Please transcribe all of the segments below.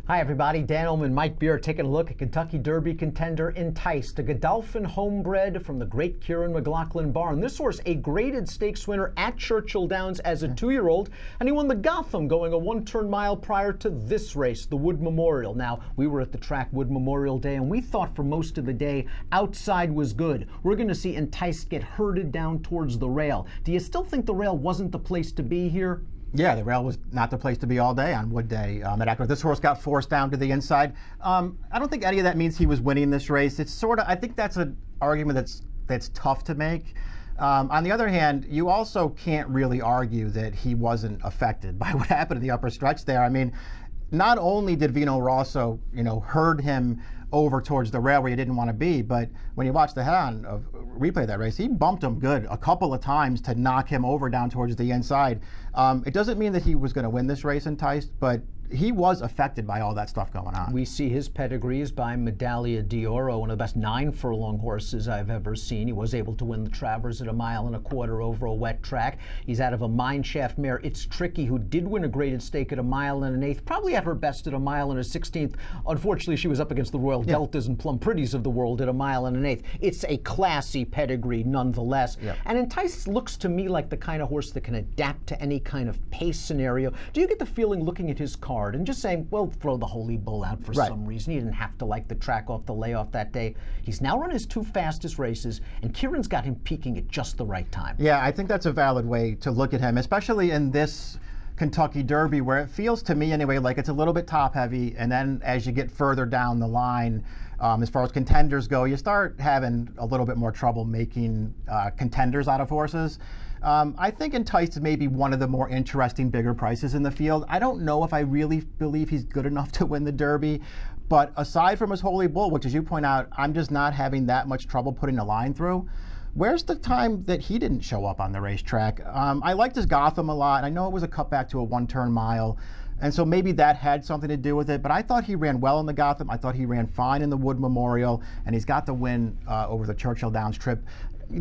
Hi everybody, Dan Ullman, Mike Beer taking a look at Kentucky Derby contender Enticed, a Godolphin homebred from the great Kieran McLaughlin barn. This horse, a graded stakes winner at Churchill Downs as a 2-year-old, and he won the Gotham going a one-turn mile prior to this race, the Wood Memorial. Now, we were at the track Wood Memorial Day, and we thought for most of the day outside was good. We're going to see Enticed get herded down towards the rail. Do you still think the rail wasn't the place to be here? Yeah, the rail was not the place to be all day on Wood Day. This horse got forced down to the inside. I don't think any of that means he was winning this race. It's sort of, I think that's an argument that's tough to make. On the other hand, you also can't really argue that he wasn't affected by what happened in the upper stretch there. I mean, not only did Vino Rosso, herd him over towards the rail where he didn't want to be, but when you watch the head-on replay of that race, he bumped him good a couple of times to knock him over down towards the inside. It doesn't mean that he was going to win this race Enticed, but he was affected by all that stuff going on. We see his pedigrees by Medaglia d'Oro, one of the best 9-furlong horses I've ever seen. He was able to win the Travers at 1.25 miles over a wet track. He's out of a Mineshaft mare, It's Tricky, who did win a graded stake at 1 1/8, probably at her best at 1 1/16. Unfortunately, she was up against the Royal Deltas and Plum Pretties of the world at 1 1/8. It's a classy pedigree nonetheless. And Enticed looks to me like the kind of horse that can adapt to any kind of pace scenario. Do you get the feeling looking at his card and just saying, well, throw the Holy Bull out for some reason. He didn't have to like the track off the layoff that day. He's now run his 2 fastest races, and Kieran's got him peaking at just the right time. Yeah, I think that's a valid way to look at him, especially in this Kentucky Derby where it feels to me anyway like it's a little bit top heavy, and then as you get further down the line, as far as contenders go, you start having a little bit more trouble making contenders out of horses. I think Enticed is maybe one of the more interesting, bigger prices in the field. I don't know if I really believe he's good enough to win the Derby, but aside from his Holy Bull, which as you point out, I'm just not having that much trouble putting a line through. Where's the time that he didn't show up on the racetrack? I liked his Gotham a lot, and I know it was a cutback to a one-turn mile, and so maybe that had something to do with it, but I thought he ran well in the Gotham. I thought he ran fine in the Wood Memorial, and he's got the win over the Churchill Downs trip.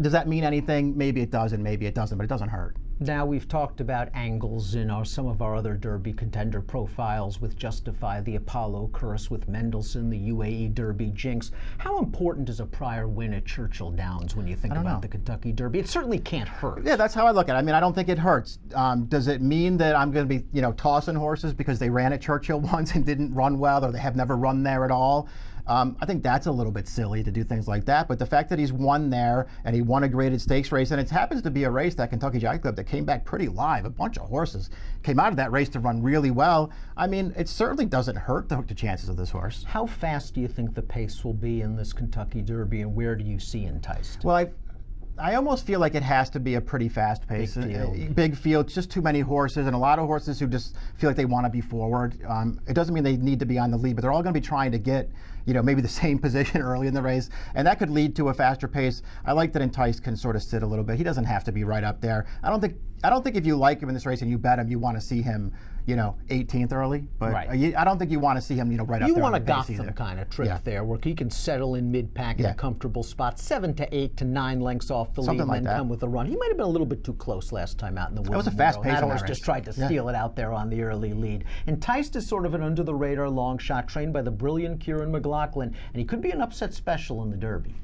Does that mean anything? Maybe it does and maybe it doesn't, but it doesn't hurt. Now, we've talked about angles in some of our other Derby contender profiles with Justify, the Apollo Curse, with Mendelssohn, the UAE Derby Jinx. How important is a prior win at Churchill Downs when you think about the Kentucky Derby? It certainly can't hurt. Yeah, that's how I look at it. I mean, I don't think it hurts. Does it mean that I'm going to be, tossing horses because they ran at Churchill once and didn't run well, or they have never run there at all? I think that's a little bit silly to do things like that, but the fact that he's won there and he won a graded stakes race, and it happens to be a race, that Kentucky Jockey Club, that came back pretty live. A bunch of horses came out of that race to run really well. I mean, it certainly doesn't hurt the chances of this horse. How fast do you think the pace will be in this Kentucky Derby, and where do you see Enticed? Well, I almost feel like it has to be a pretty fast pace. Big field, just too many horses, and a lot of horses who just feel like they want to be forward. It doesn't mean they need to be on the lead, but they're all going to be trying to get, maybe the same position early in the race, and that could lead to a faster pace. I like that Enticed can sort of sit a little bit. He doesn't have to be right up there. I don't think if you like him in this race and you bet him, you want to see him, 18th early. But I don't think you want to see him, right up there. You want a Gotham kind of trip there, where he can settle in mid-pack in a comfortable spot, 7 to 8 to 9 lengths off the lead, and then come with a run. He might have been a little bit too close last time out in the Wood. It was a fast pace. That horse just tried to steal it out there on the early lead. Enticed is sort of an under-the-radar long shot, trained by the brilliant Kieran McLaughlin, and he could be an upset special in the Derby.